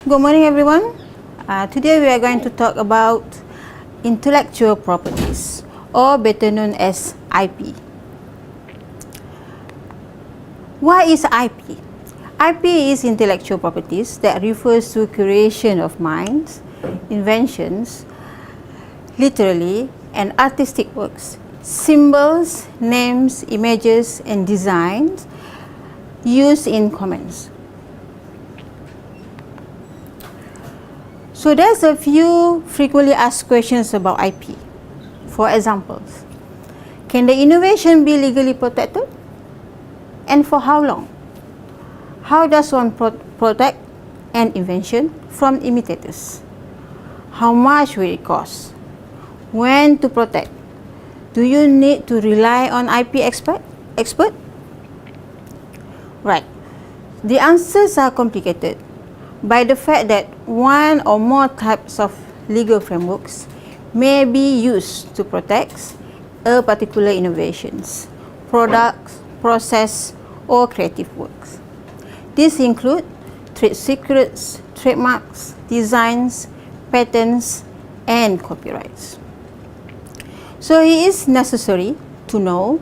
Good morning, everyone. Today we are going to talk about intellectual properties, or better known as IP. What is IP? IP is intellectual properties that refers to creation of minds, inventions, literally, and artistic works, symbols, names, images, and designs used in commerce. So there's a few frequently asked questions about IP. For examples, can the innovation be legally protected? And for how long? How does one protect an invention from imitators? How much will it cost? When to protect? Do you need to rely on IP expert? Right. The answers are complicated by the fact that one or more types of legal frameworks may be used to protect a particular innovations, products, process, or creative works. These include trade secrets, trademarks, designs, patents, and copyrights. So it is necessary to know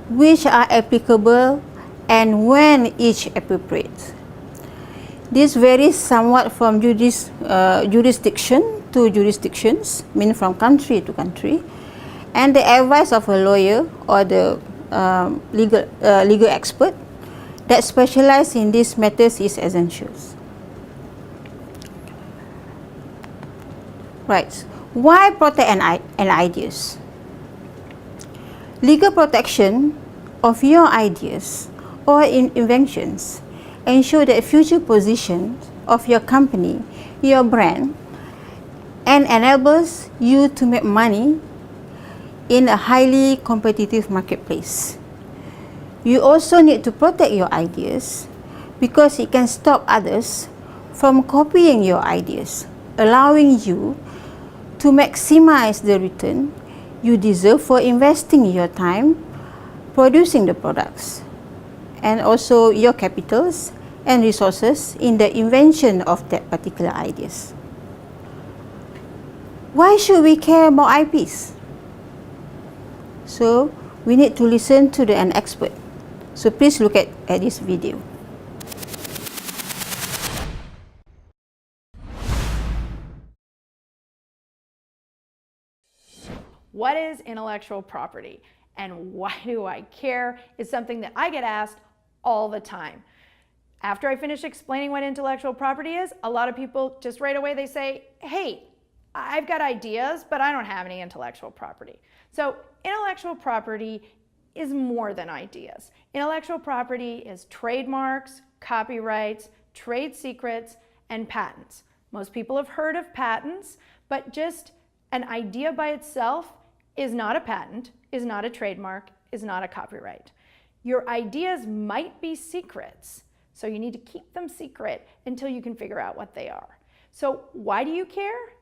which are applicable and when each appropriate. This varies somewhat from jurisdiction to jurisdictions, meaning from country to country, and the advice of a lawyer or the legal expert that specialize in these matters is essential. Right. Why protect an ideas? Legal protection of your ideas or inventions ensure the future position of your company, your brand, and enables you to make money in a highly competitive marketplace. You also need to protect your ideas because it can stop others from copying your ideas, allowing you to maximize the return you deserve for investing your time producing the products, and also your capitals and resources in the invention of that particular ideas. Why should we care about IPs? So we need to listen to an expert. So please look at this video. What is intellectual property and why do I care is something that I get asked all the time. After I finish explaining what intellectual property is, a lot of people just right away they say, hey, I've got ideas, but I don't have any intellectual property. So intellectual property is more than ideas. Intellectual property is trademarks, copyrights, trade secrets, and patents. Most people have heard of patents, but just an idea by itself is not a patent, is not a trademark, is not a copyright. Your ideas might be secrets, so you need to keep them secret until you can figure out what they are. So why do you care?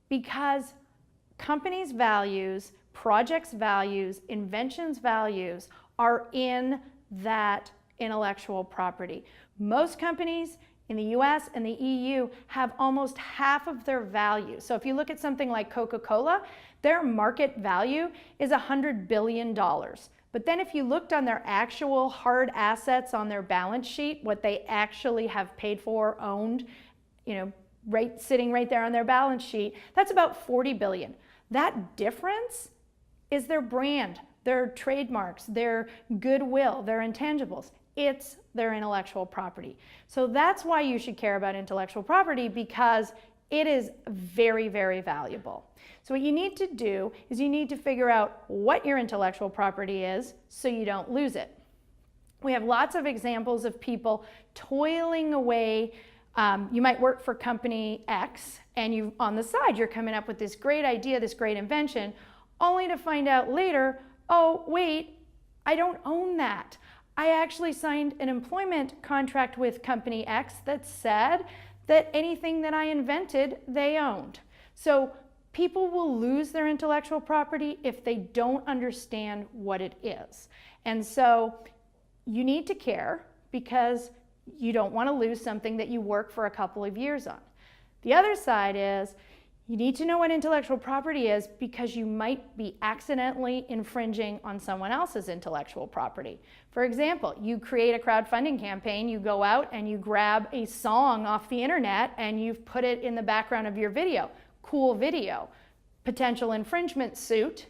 Because companies' values, projects' values, inventions' values are in that intellectual property. Most companies in the US and the EU have almost half of their value. So if you look at something like Coca-Cola, their market value is $100 billion. But then if you looked on their actual hard assets on their balance sheet, what they actually have paid for, owned, sitting right there on their balance sheet, that's about 40 billion. That difference is their brand, their trademarks, their goodwill, their intangibles. It's their intellectual property. So that's why you should care about intellectual property, because it is very, very valuable. So what you need to do is you need to figure out what your intellectual property is so you don't lose it. We have lots of examples of people toiling away. You might work for company X and on the side you're coming up with this great idea, this great invention, only to find out later, oh wait, I don't own that. I actually signed an employment contract with company X that said that anything that I invented, they owned. So people will lose their intellectual property if they don't understand what it is. And so you need to care because You don't want to lose something that you work for a couple of years on. The other side is you need to know what intellectual property is because you might be accidentally infringing on someone else's intellectual property. For example, you create a crowdfunding campaign, you go out and you grab a song off the internet and you've put it in the background of your video. Cool video. Potential infringement suit.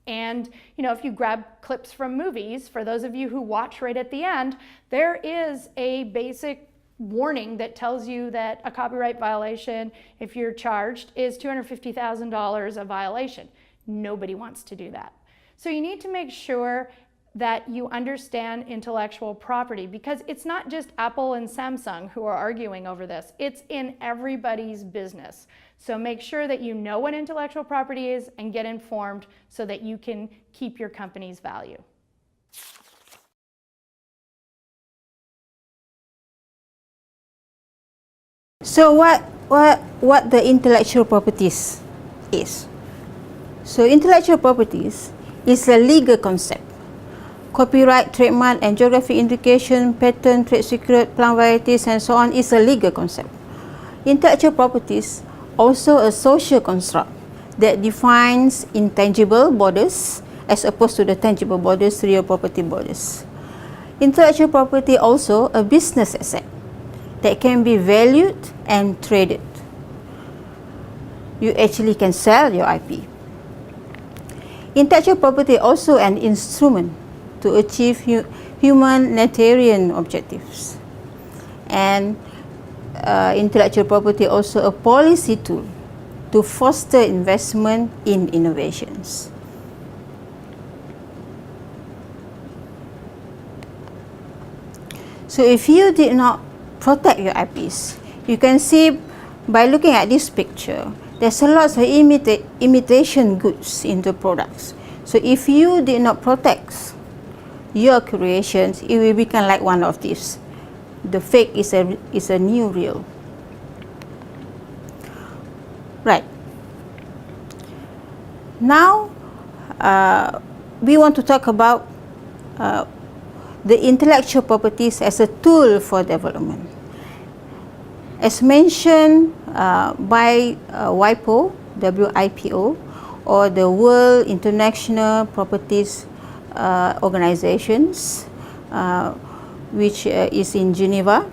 And if you grab clips from movies, for those of you who watch right at the end, there is a basic warning that tells you that a copyright violation, if you're charged, is $250,000 a violation. Nobody wants to do that. So you need to make sure that you understand intellectual property, because it's not just Apple and Samsung who are arguing over this. It's in everybody's business. So make sure that you know what intellectual property is and get informed so that you can keep your company's value. So what the intellectual properties is? So intellectual properties is a legal concept. Copyright, trademark, and geographic indication, patent, trade secret, plant varieties, and so on is a legal concept. Intellectual properties also a social construct that defines intangible borders as opposed to the tangible borders, real property borders. Intellectual property also a business asset that can be valued and traded. You actually can sell your IP. Intellectual property also an instrument to achieve humanitarian objectives. And intellectual property also a policy tool to foster investment in innovations. So if you did not protect your IPs, you can see by looking at this picture, there's a lot of imitation goods in the products. So if you did not protect your creations, it will become like one of these. The fake is a new real. Right. Now, we want to talk about the intellectual properties as a tool for development. As mentioned by WIPO, WIPO, or the World International Properties Organizations, which is in Geneva.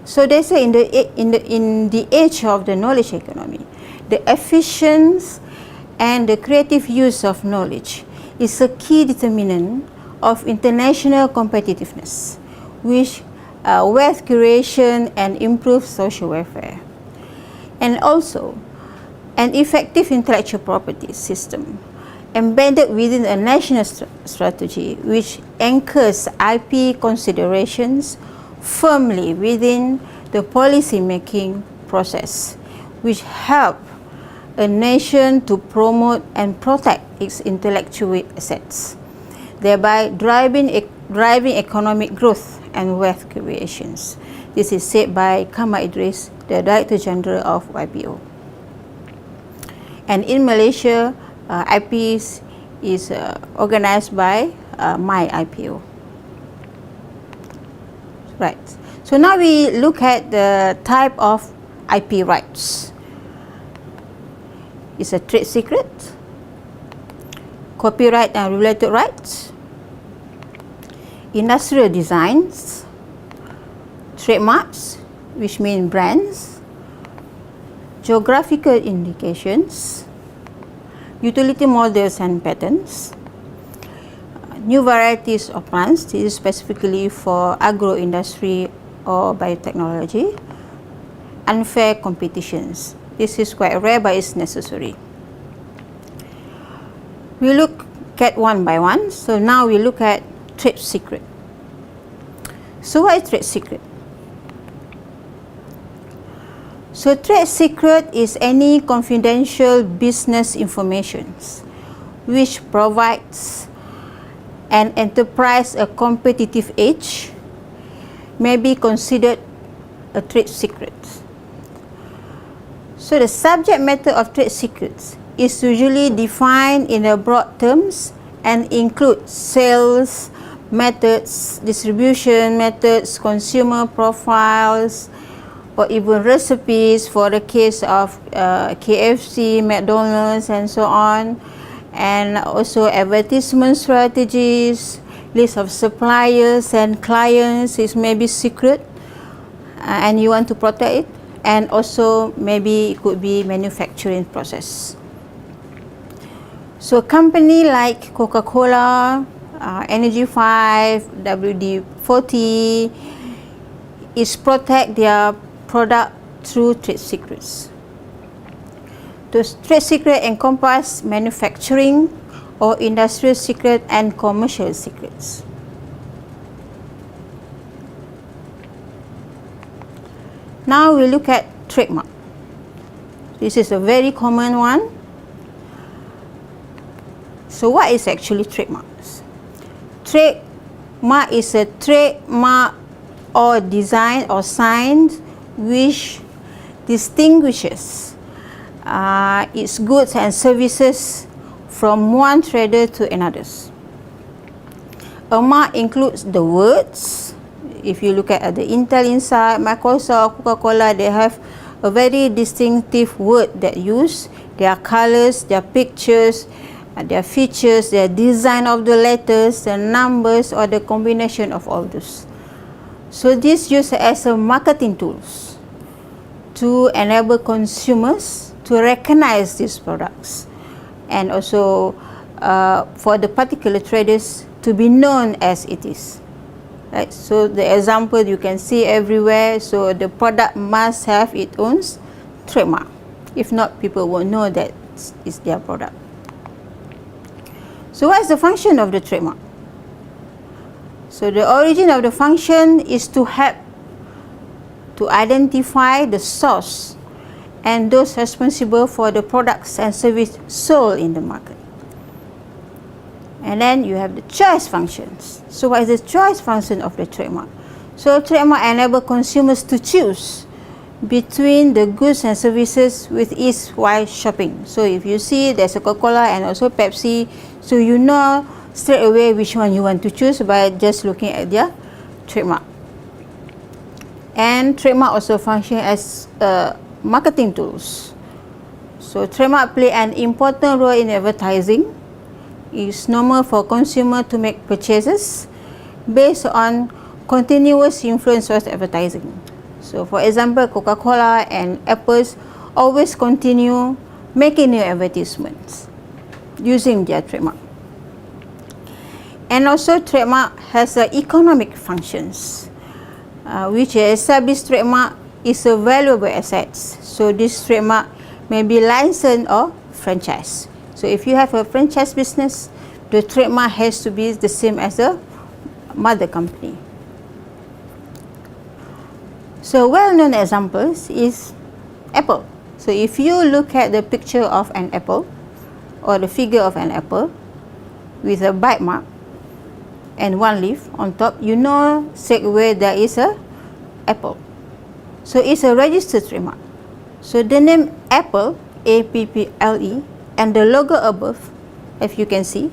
So they say in the age of the knowledge economy, the efficient and the creative use of knowledge is a key determinant of international competitiveness, which wealth creation and improve social welfare. And also, an effective intellectual property system embedded within a national strategy which anchors IP considerations firmly within the policy-making process, which help a nation to promote and protect its intellectual assets, thereby driving economic growth and wealth creations. This is said by Khamsah Idris, the Director General of WIPO. And in Malaysia, IPs is organized by MyIPO. Right. So now we look at the type of IP rights. It's a trade secret, copyright and related rights, industrial designs, trademarks, which mean brands, geographical indications, utility models and patents, new varieties of plants, this is specifically for agro-industry or biotechnology, unfair competitions. This is quite rare, but it's necessary. We look at one by one. So now we look at trade secret. So what is trade secret? So trade secret is any confidential business information which provides an enterprise a competitive edge, may be considered a trade secret. So the subject matter of trade secrets is usually defined in a broad terms and includes sales, methods, distribution methods, consumer profiles, or even recipes for the case of KFC, McDonald's, and so on, and also advertisement strategies, list of suppliers and clients is maybe secret, and you want to protect it, and also maybe it could be manufacturing process. So a company like Coca-Cola, Energy 5, WD-40 is protect their product through trade secrets. Those trade secrets encompass manufacturing or industrial secret and commercial secrets. Now we look at trademark. This is a very common one. So what is actually trademarks? Trademark is a trademark or design or sign which distinguishes its goods and services from one trader to another. A mark includes the words. If you look at the Intel inside, Microsoft, Coca-Cola, they have a very distinctive word that use their colors, their pictures, their features, their design of the letters, the numbers, or the combination of all those. So this used as a marketing tools to enable consumers to recognize these products, and also for the particular traders to be known as it is. Right? So the example you can see everywhere. So the product must have its own trademark. If not, people won't know that it's their product. So what is the function of the trademark? So the origin of the function is to help to identify the source and those responsible for the products and services sold in the market. And then you have the choice functions. So what is the choice function of the trademark? So trademark enable consumers to choose between the goods and services with ease while shopping. So if you see there's a Coca-Cola and also Pepsi, so you know straight away which one you want to choose by just looking at their trademark. And trademark also function as marketing tools. So trademark play an important role in advertising. It's normal for consumer to make purchases based on continuous influence of advertising. So for example, Coca-Cola and Apple's always continue making new advertisements using their trademark. And also trademark has economic functions, which established trademark is a valuable asset. So this trademark may be licensed or franchise. So if you have a franchise business, the trademark has to be the same as the mother company. So well-known examples is Apple. So if you look at the picture of an apple or the figure of an apple with a bite mark and one leaf on top, you know straight away there is a apple. So it's a registered trademark. So the name Apple, A-P-P-L-E, and the logo above, if you can see,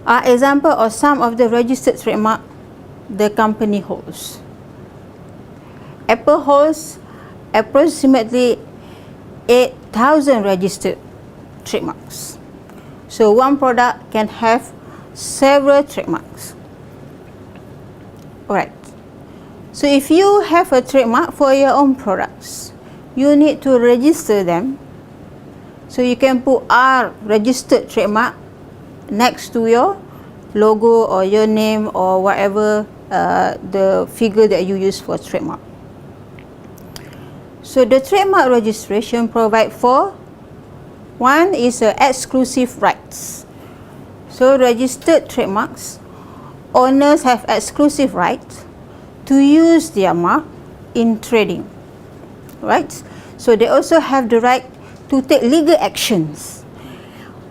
are example of some of the registered trademark the company holds. Apple holds approximately 8,000 registered trademarks. So one product can have several trademarks. Alright. So if you have a trademark for your own products, you need to register them. So you can put R registered trademark next to your logo or your name or whatever the figure that you use for trademark. So the trademark registration provide for, one is exclusive rights. So registered trademarks, owners have exclusive rights to use their mark in trading, right? So they also have the right to take legal actions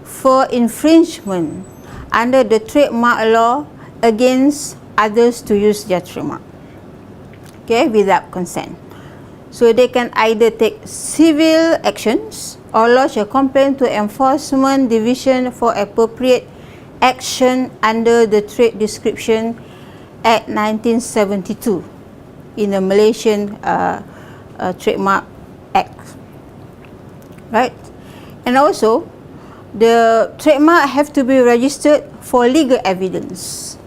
for infringement under the trademark law against others to use their trademark, okay, without consent. So they can either take civil actions or lodge a complaint to enforcement division for appropriate action under the Trade Description Act 1972 in the Malaysian Trademark Act, right? And also, the trademark have to be registered for legal evidence.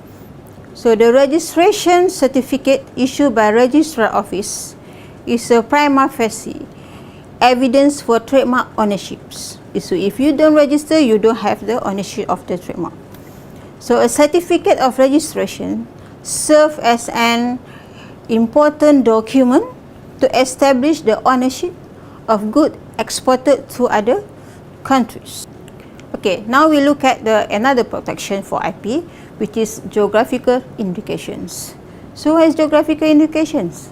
So the registration certificate issued by Registrar Office is a prima facie evidence for trademark ownerships. So if you don't register, you don't have the ownership of the trademark. So a certificate of registration serves as an important document to establish the ownership of goods exported to other countries. Okay, now we look at another protection for IP, which is geographical indications. So what is geographical indications?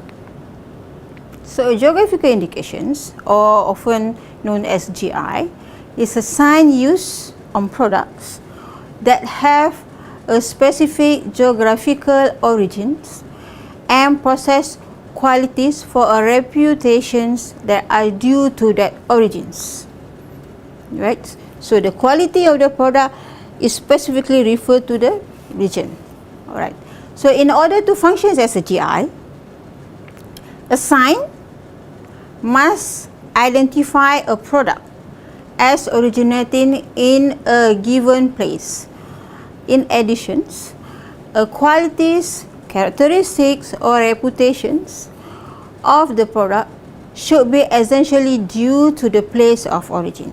So geographical indications, or often known as GI, is a sign used on products that have a specific geographical origins and process qualities for a reputations that are due to that origins, right? So the quality of the product is specifically referred to the region. All right. So in order to function as a GI, a sign must identify a product as originating in a given place. In addition, qualities, characteristics, or reputations of the product should be essentially due to the place of origin.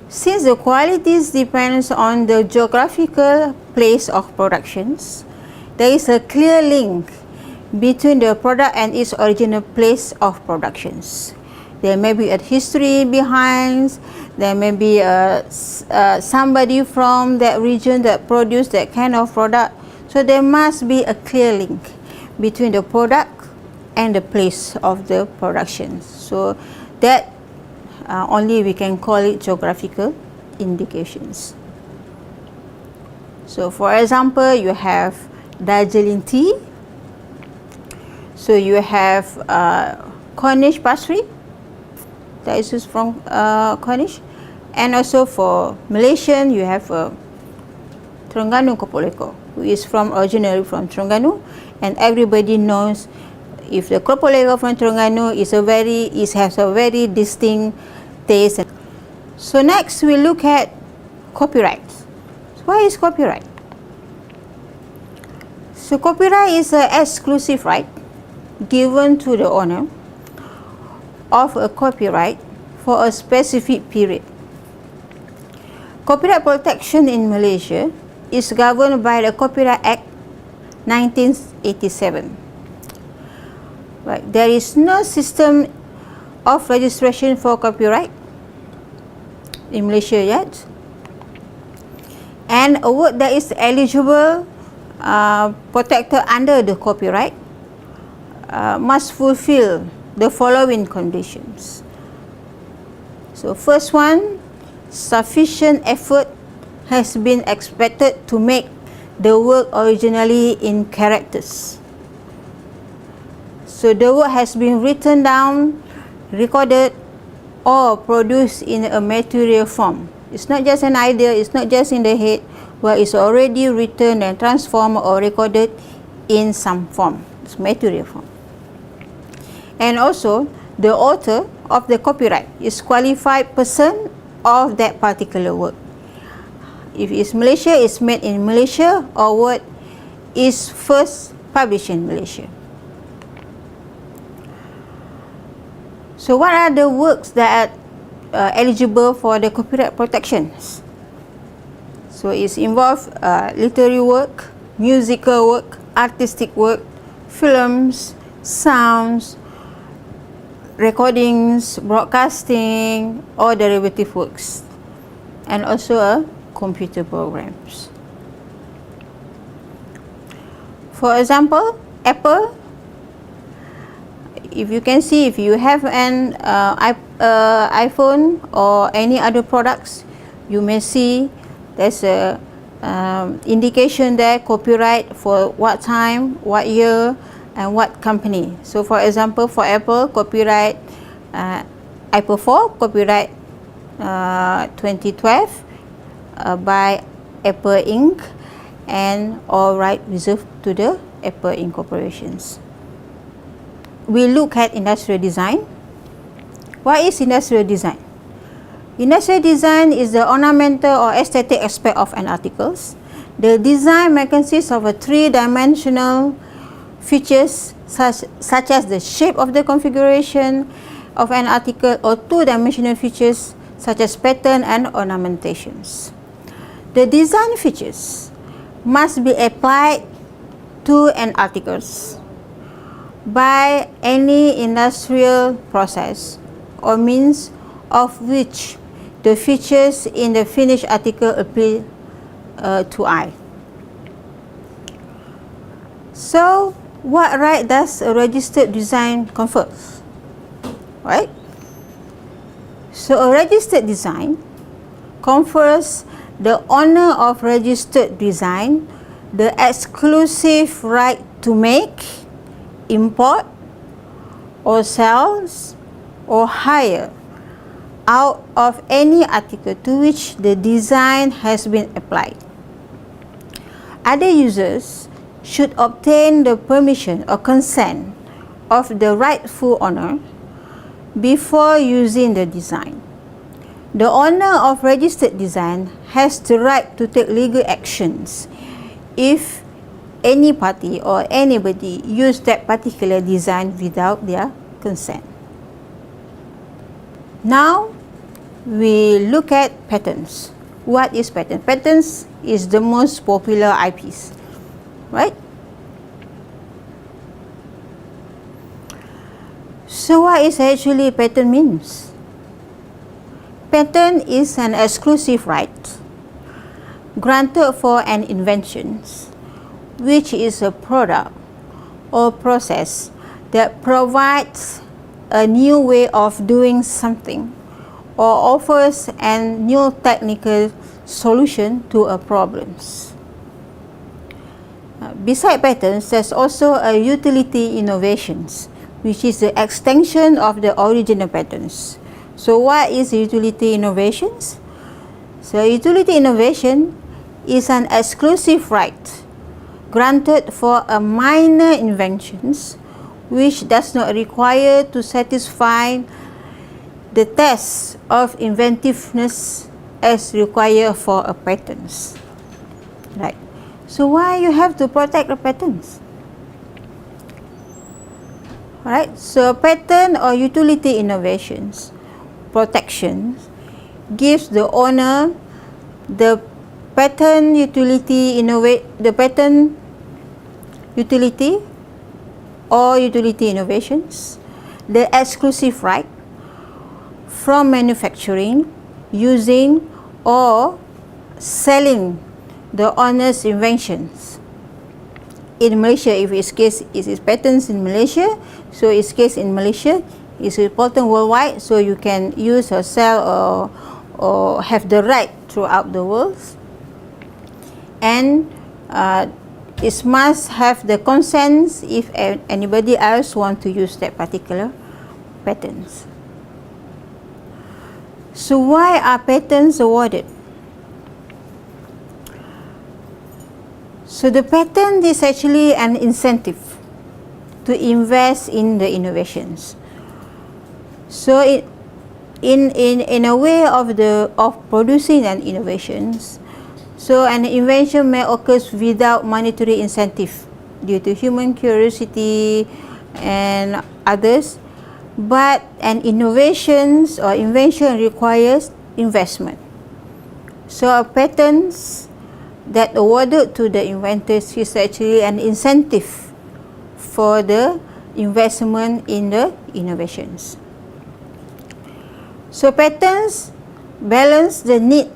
Since the qualities depends on the geographical place of productions, there is a clear link between the product and its original place of productions. There may be a history behind, there may be somebody from that region that produced that kind of product. So there must be a clear link between the product and the place of the production. So that only we can call it geographical indications. So for example, you have Darjeeling tea. So you have Cornish pastry, that is from Cornish, and also for Malaysian you have Terengganu Kopo Leko, who is originally from Terengganu, and everybody knows if the Kopo Leko from Terengganu has a very distinct taste. So next we look at copyright. So what is copyright? So copyright is an exclusive right given to the owner of a copyright for a specific period. Copyright protection in Malaysia is governed by the Copyright Act 1987. Right. There is no system of registration for copyright in Malaysia yet, and a work that is eligible protected under the copyright must fulfill the following conditions. So first one, sufficient effort has been expected to make the work originally in characters. So the work has been written down, recorded, or produced in a material form. It's not just an idea, it's not just in the head, but it's already written and transformed or recorded in some form. It's material form. And also, the author of the copyright is qualified person of that particular work. If it's Malaysia, it's made in Malaysia, or what is first published in Malaysia. So what are the works that are eligible for the copyright protections? So it's involved literary work, musical work, artistic work, films, sounds, recordings, broadcasting, or derivative works, and also computer programs. For example, Apple, if you can see, if you have an iPhone or any other products, you may see there's a indication there, copyright for what time, what year, and what company. So for example, for Apple, copyright Apple 4, copyright 2012, by Apple Inc. and all right reserved to the Apple Inc. corporations. We look at industrial design. What is industrial design? Industrial design is the ornamental or aesthetic aspect of an article. The design may consist of a three-dimensional features such as the shape of the configuration of an article, or two-dimensional features such as pattern and ornamentations. The design features must be applied to an article by any industrial process or means of which the features in the finished article appeal to eye. So, what right does a registered design confer? Right? So, a registered design confers the owner of registered design the exclusive right to make, import, or sell, or hire out of any article to which the design has been applied. Other users should obtain the permission or consent of the rightful owner before using the design. The owner of registered design has the right to take legal actions if any party or anybody use that particular design without their consent. Now we look at patents. What is patent? Patents is the most popular IPs, right? So what is actually patent means? Patent is an exclusive right granted for an invention, which is a product or process that provides a new way of doing something or offers a new technical solution to a problem. Beside patents, there's also a utility innovations, which is the extension of the original patents. So what is utility innovations? So utility innovation is an exclusive right granted for a minor inventions which does not require to satisfy the test of inventiveness as required for a patent. Right. So why you have to protect the patents? Alright, so patent or utility innovations protection gives the owner the patent utility or utility innovations the exclusive right from manufacturing, using, or selling the owner's inventions. In Malaysia, if its case is patents in Malaysia, so its case in Malaysia is important worldwide, so you can use or sell or have the right throughout the world. And it must have the consent if anybody else want to use that particular patents. So why are patents awarded? So the patent is actually an incentive to invest in the innovations. So in a way of producing an innovations, so an invention may occur without monetary incentive due to human curiosity and others, but an innovations or invention requires investment. So a patents that awarded to the inventors is actually an incentive for the investment in the innovations. So patents balance the need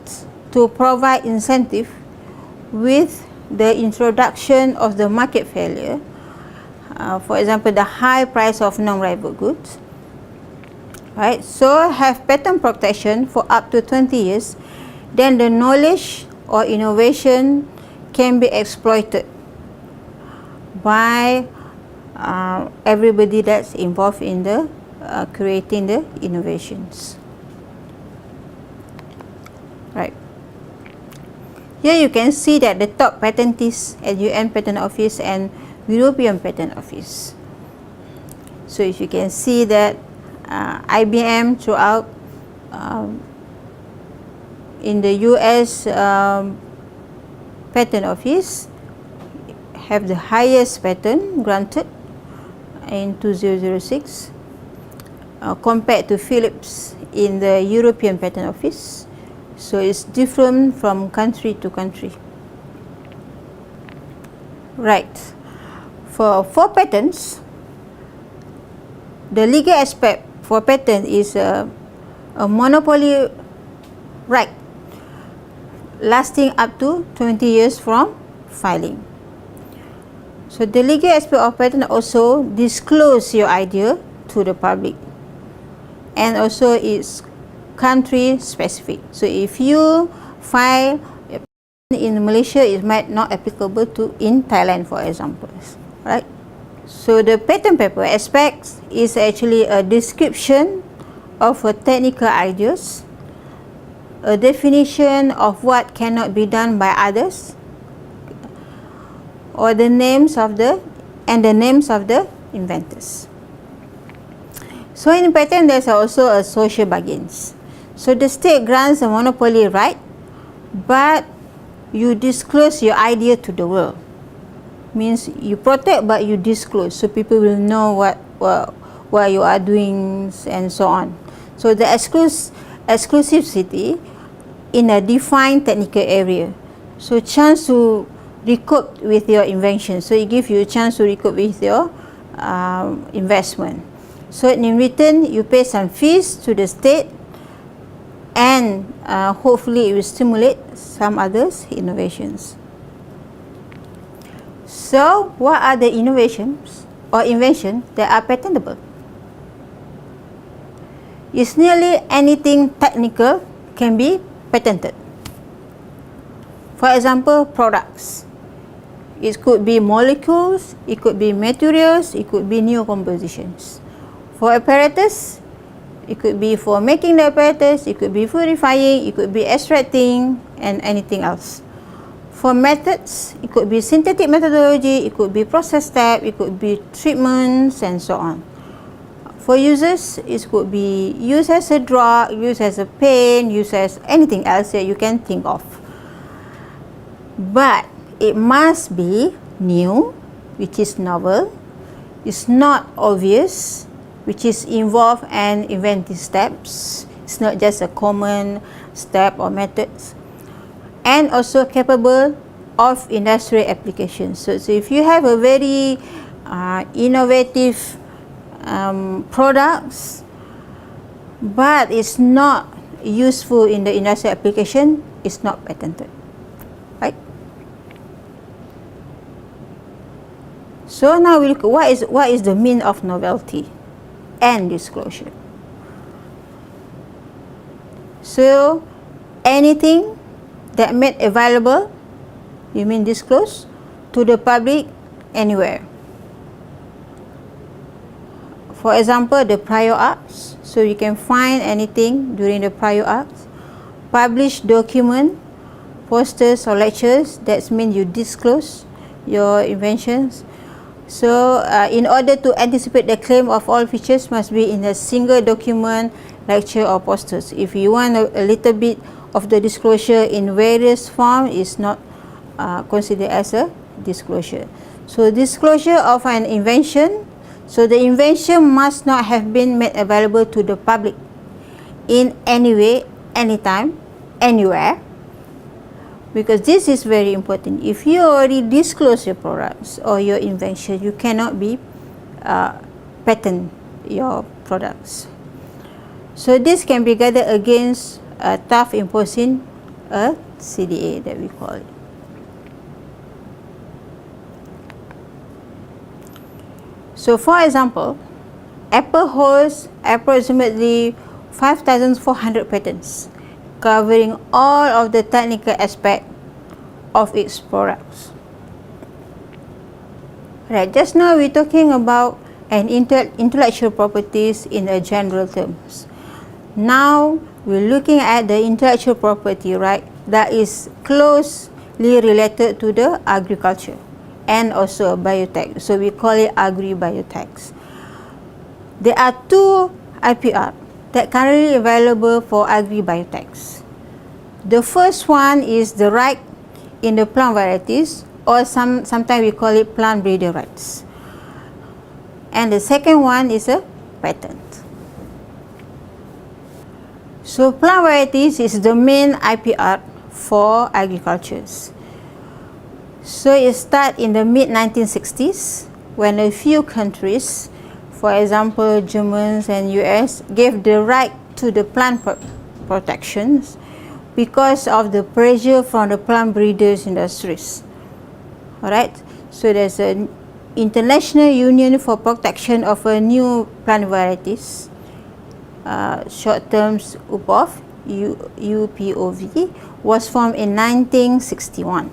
to provide incentive with the introduction of the market failure, for example, the high price of non-rival goods. Right? So have patent protection for up to 20 years, then the knowledge or innovation can be exploited by everybody that's involved in the creating the innovations. Right. Here you can see that the top patentees at UN Patent Office and European Patent Office. So if you can see that IBM throughout in the US Patent Office have the highest patent granted in 2006 compared to Philips in the European Patent Office. So it's different from country to country. Right. For patents, the legal aspect for patent is a monopoly right lasting up to 20 years from filing. So the legal aspect of patent also disclose your idea to the public, and also it's country specific. So if you file in Malaysia, it might not applicable to in Thailand, for example, right? So the patent paper aspect is actually a description of a technical ideas, a definition of what cannot be done by others, or the names of the inventors. So in patent, there's also a social bargains. So the state grants a monopoly right, but you disclose your idea to the world. Means you protect, but you disclose, so people will know what you are doing and so on. So the exclusivity in a defined technical area. So chance to recoup with your invention. So it gives you a chance to recoup with your investment. So in return, you pay some fees to the state, and hopefully it will stimulate some others innovations. So what are the innovations or inventions that are patentable? It's nearly anything technical can be patented. For example, products. It could be molecules, it could be materials, it could be new compositions. For apparatus, it could be for making the apparatus, it could be purifying, it could be extracting, and anything else. For methods, it could be synthetic methodology, it could be process step, it could be treatments, and so on. For users, it could be used as a drug, used as a pain, used as anything else that you can think of. But it must be new, which is novel. It's not obvious, which is involved and inventive steps. It's not just a common step or methods. And also capable of industrial applications. So if you have a very innovative products, but it's not useful in the industrial application, it's not patented, right? So now we look at what is the mean of novelty and disclosure. So anything that made available, you mean disclosed, to the public anywhere. For example, the prior arts. So you can find anything during the prior arts. Published document, posters or lectures, that means you disclose your inventions. So in order to anticipate the claim of all features must be in a single document, lecture or posters. If you want a little bit of the disclosure in various forms, is not considered as a disclosure. So disclosure of an invention, so the invention must not have been made available to the public in any way, anytime, anywhere, because this is very important. If you already disclose your products or your invention, you cannot be patent your products. So this can be gathered against tough imposing a CDA that we call it. So for example, Apple holds approximately 5,400 patents covering all of the technical aspects of its products. Right, just now we're talking about an intellectual properties in a general terms. Now we're looking at the intellectual property, right, that is close related to the agriculture and also biotech. So we call it AGRIBIOTECH. There are two IPR that currently available for AGRIBIOTECH. The first one is the right in the plant varieties, or sometimes we call it plant breeder rights. And the second one is a patent. So plant varieties is the main IPR for agriculture. So it started in the mid-1960s when a few countries, for example Germans and US, gave the right to the plant protections because of the pressure from the plant breeders industries. Alright, so there's an International Union for Protection of New Plant Varieties, short terms UPOV, UPOV, was formed in 1961.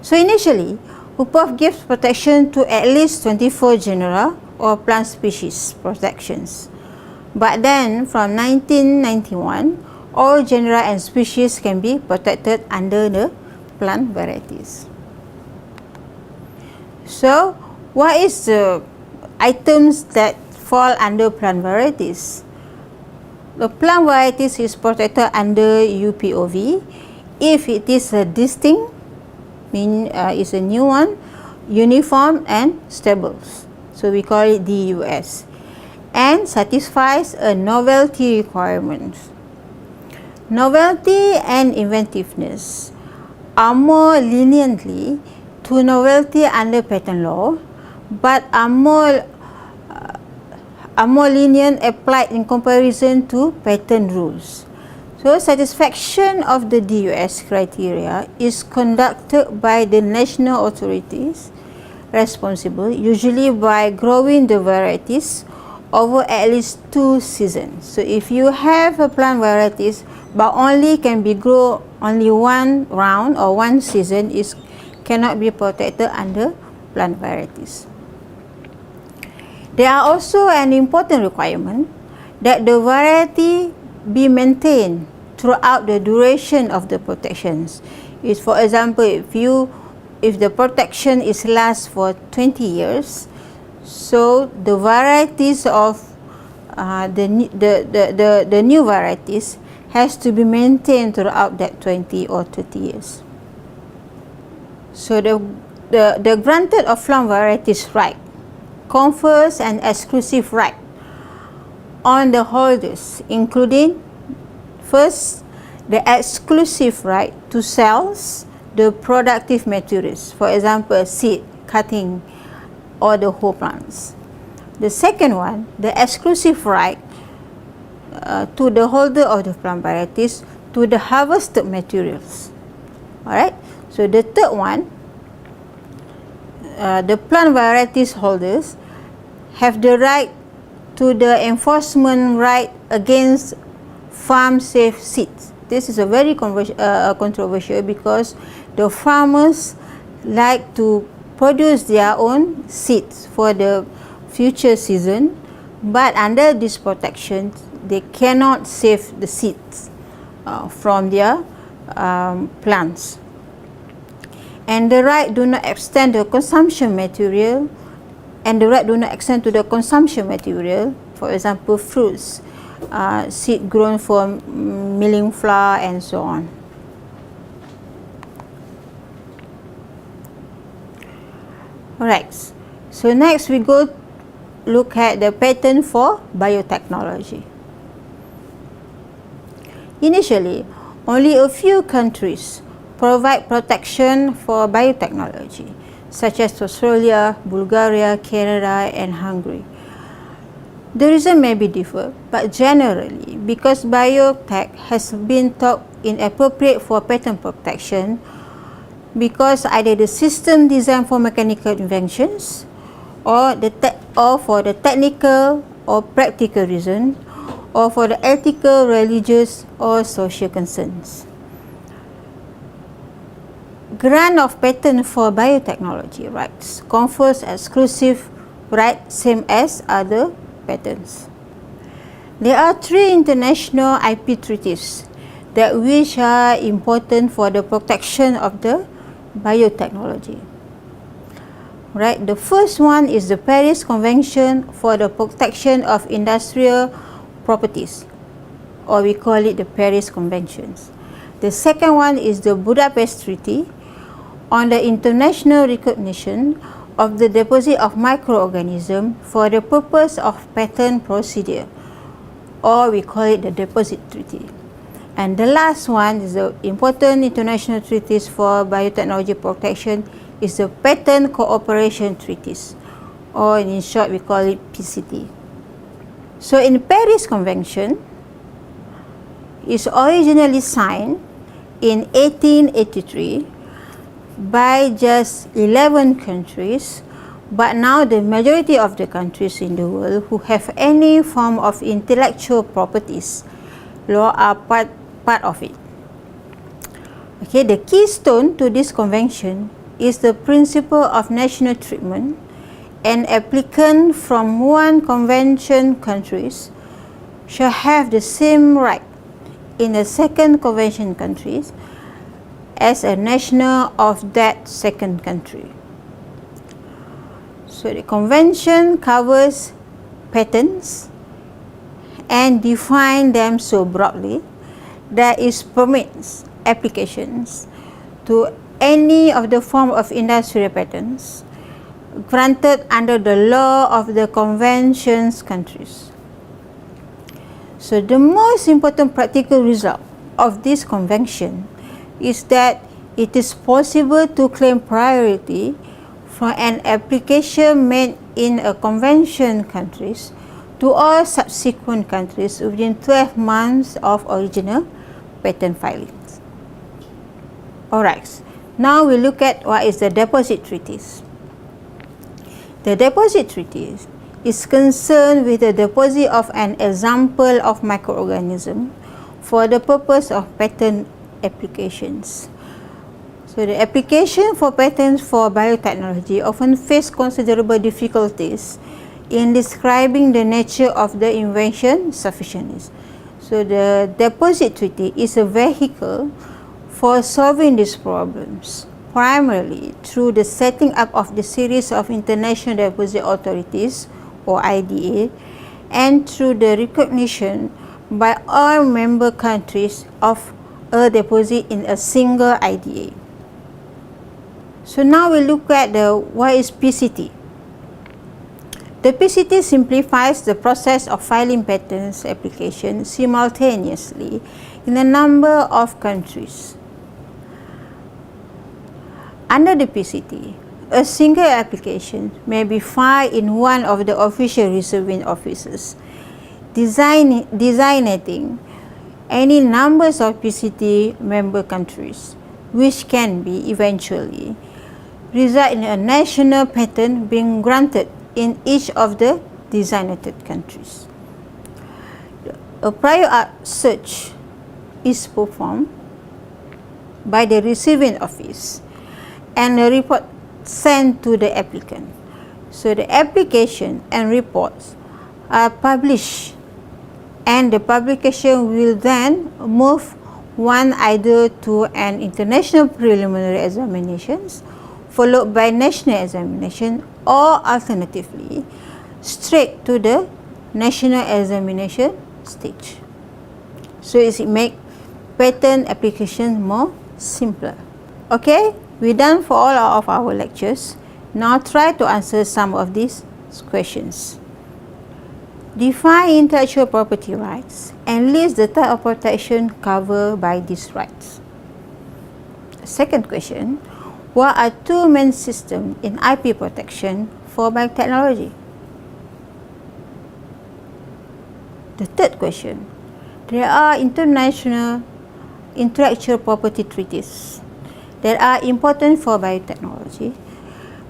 So initially, UPOV gives protection to at least 24 genera or plant species protections. But then from 1991, all genera and species can be protected under the plant varieties. So what is the items that fall under plant varieties? The plant varieties is protected under UPOV if it is a distinct, is a new one, uniform and stable. So we call it DUS, and satisfies a novelty requirement. Novelty and inventiveness are more leniently to novelty under patent law, but are more lenient applied in comparison to patent rules. So satisfaction of the DUS criteria is conducted by the national authorities responsible, usually by growing the varieties over at least 2 seasons. So if you have a plant varieties but only can be grown only one round or one season, is cannot be protected under plant varieties. There are also an important requirement that the variety be maintained throughout the duration of the protections. Is, for example, if the protection is last for 20 years, so the varieties of the new varieties has to be maintained throughout that 20 or 30 years. So the granted of plant varieties right confers an exclusive right on the holders, including first, the exclusive right to sell the productive materials, for example seed, cutting or the whole plants. The second one, the exclusive right to the holder of the plant varieties to the harvested materials. Alright, so the third one, the plant varieties holders have the right to the enforcement right against farm safe seeds. This is a very controversial because the farmers like to produce their own seeds for the future season, but under this protection they cannot save the seeds from their plants. And the right do not extend to consumption material, and the right do not extend to the consumption material, for example fruits, seed grown for milling flour and so on. Alright, so next we go look at the patent for biotechnology. Initially, only a few countries provide protection for biotechnology, such as Australia, Bulgaria, Canada and Hungary. The reason may be different, but generally because biotech has been thought inappropriate for patent protection because either the system designed for mechanical inventions or for the technical or practical reason, or for the ethical, religious or social concerns. Grant of patent for biotechnology rights confers exclusive rights same as other patents. There are 3 international IP treaties that which are important for the protection of the biotechnology. Right, the first one is the Paris Convention for the Protection of Industrial Properties, or we call it the Paris Conventions. The second one is the Budapest Treaty on the international recognition of the deposit of microorganisms for the purpose of patent procedure, or we call it the Deposit Treaty. And the last one is the important international treaties for biotechnology protection is the Patent Cooperation Treaties, or in short we call it PCT. So in the Paris Convention, is originally signed in 1883 by just 11 countries, but now the majority of the countries in the world who have any form of intellectual properties law are part of it. Okay, the keystone to this convention is the principle of national treatment. An applicant from one convention countries shall have the same right in the second convention countries as a national of that second country. So the convention covers patents and define them so broadly that it permits applications to any of the form of industrial patents granted under the law of the convention's countries. So the most important practical result of this convention is that it is possible to claim priority for an application made in a convention countries to all subsequent countries within 12 months of original patent filings. Alright, now we look at what is the deposit treaties. The deposit treaties is concerned with the deposit of an example of microorganism for the purpose of patent applications. So the application for patents for biotechnology often face considerable difficulties in describing the nature of the invention sufficiently. So the deposit treaty is a vehicle for solving these problems, primarily through the setting up of the series of international deposit authorities, or IDA, and through the recognition by all member countries of a deposit in a single IDA. So now we look at what is PCT. The PCT simplifies the process of filing patents applications simultaneously in a number of countries. Under the PCT, a single application may be filed in one of the official receiving offices, designating any numbers of PCT member countries, which can be eventually result in a national patent being granted in each of the designated countries. A prior art search is performed by the receiving office and a report sent to the applicant. So the application and reports are published, and the publication will then move one either to an international preliminary examinations followed by national examination, or alternatively straight to the national examination stage. So it makes patent application more simpler. Okay, we're done for all of our lectures. Now try to answer some of these questions. Define intellectual property rights and list the type of protection covered by these rights. Second question, what are two main systems in IP protection for biotechnology? The third question, there are international intellectual property treaties that are important for biotechnology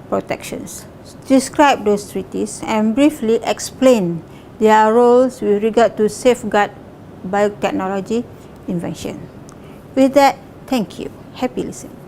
protections. Describe those treaties and briefly explain their roles with regard to safeguard biotechnology invention. With that, thank you. Happy listening.